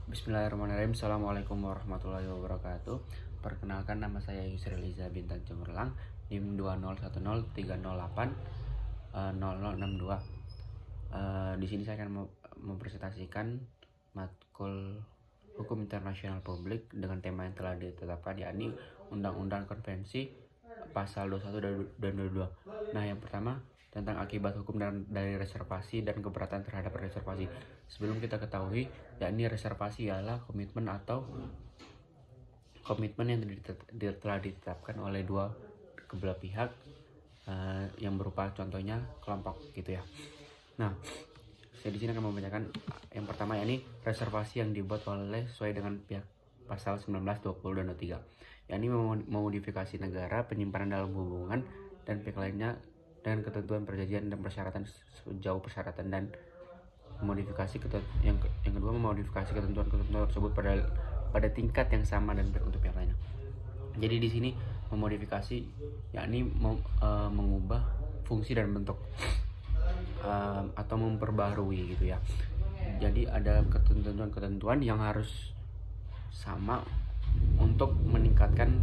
Bismillahirrahmanirrahim. Assalamualaikum warahmatullahi wabarakatuh. Perkenalkan, nama saya Yusri Liza Bintang Cemerlang, NIM 20103080062. Di sini saya akan mempresentasikan matkul Hukum Internasional Publik dengan tema yang telah ditetapkan, yakni Undang-Undang Konvensi pasal 21 dan 22. Nah, yang pertama tentang akibat hukum dari reservasi dan keberatan terhadap reservasi. Sebelum kita ketahui, yakni reservasi ialah komitmen yang telah ditetapkan oleh dua kedua pihak, yang berupa contohnya kelompok gitu ya. Nah, saya di sini akan membacakan yang pertama, yakni reservasi yang dibuat sesuai dengan pihak pasal 19, 20 dan 23, yakni memodifikasi negara, penyimpanan dalam hubungan dan pihak lainnya dengan ketentuan perjanjian dan persyaratan sejauh persyaratan, dan yang kedua memodifikasi ketentuan tersebut pada tingkat yang sama dan untuk pihak lainnya. Jadi di sini memodifikasi yakni mengubah fungsi dan bentuk atau memperbarui gitu ya. Jadi ada ketentuan yang harus sama untuk meningkatkan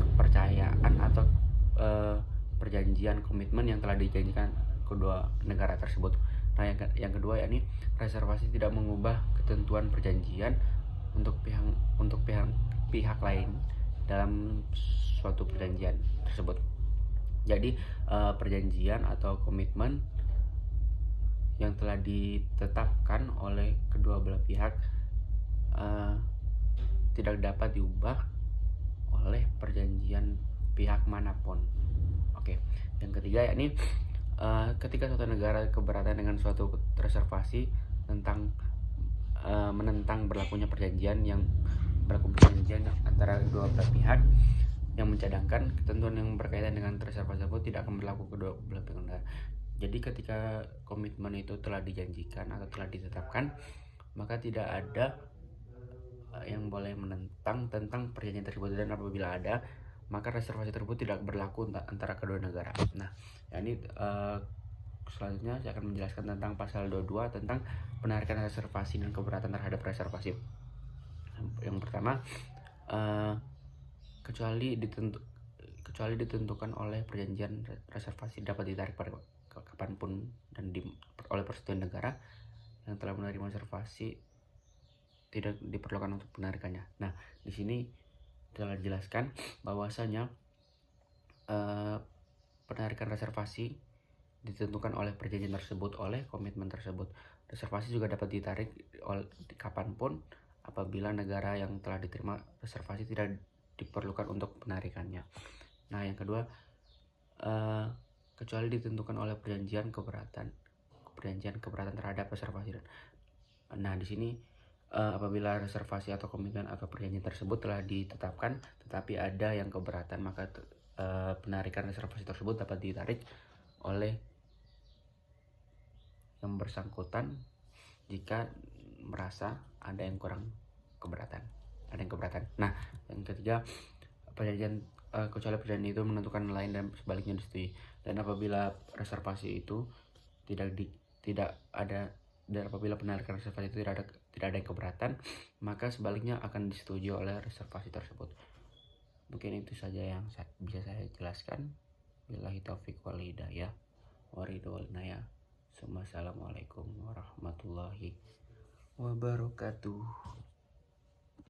kepercayaan atau perjanjian komitmen yang telah dijanjikan kedua negara tersebut. Nah, yang kedua, yakni reservasi tidak mengubah ketentuan perjanjian untuk pihak lain dalam suatu perjanjian tersebut. Jadi perjanjian atau komitmen yang telah ditetapkan oleh kedua belah pihak tidak dapat diubah oleh perjanjian pihak manapun. Oke. Yang ketiga, yakni ketika suatu negara keberatan dengan suatu reservasi menentang berlakunya perjanjian antara kedua belah pihak yang mencadangkan ketentuan yang berkaitan dengan reservasi tersebut tidak akan berlaku kedua belah pihak negara. Jadi ketika komitmen itu telah dijanjikan atau telah ditetapkan, maka tidak ada yang boleh menentang tentang perjanjian tersebut, dan apabila ada, maka reservasi tersebut tidak berlaku antara kedua negara. Nah, ini selanjutnya saya akan menjelaskan tentang pasal 22 tentang penarikan reservasi dan keberatan terhadap reservasi. Yang pertama, kecuali ditentukan oleh perjanjian, reservasi dapat ditarik pada kapanpun dan oleh persetujuan negara yang telah menerima reservasi, tidak diperlukan untuk penarikannya. Nah, di sini telah dijelaskan bahwasanya penarikan reservasi ditentukan oleh perjanjian tersebut, oleh komitmen tersebut. Reservasi juga dapat ditarik kapanpun apabila negara yang telah diterima reservasi tidak diperlukan untuk penarikannya. Nah, yang kedua, kecuali ditentukan oleh perjanjian keberatan terhadap reservasi. Nah, di sini apabila reservasi atau komitmen atau perjanjian tersebut telah ditetapkan tetapi ada yang keberatan, maka penarikan reservasi tersebut dapat ditarik oleh yang bersangkutan jika merasa ada yang keberatan. Nah, yang ketiga, kecuali perjanjian itu menentukan lain dan sebaliknya disetujui. Dan apabila reservasi itu dan apabila penarikan reservasi itu tidak ada yang keberatan, maka sebaliknya akan disetujui oleh reservasi tersebut. Mungkin itu saja yang bisa saya jelaskan. Billahi taufiq wal hidayah. Wassalamualaikum warahmatullahi wabarakatuh.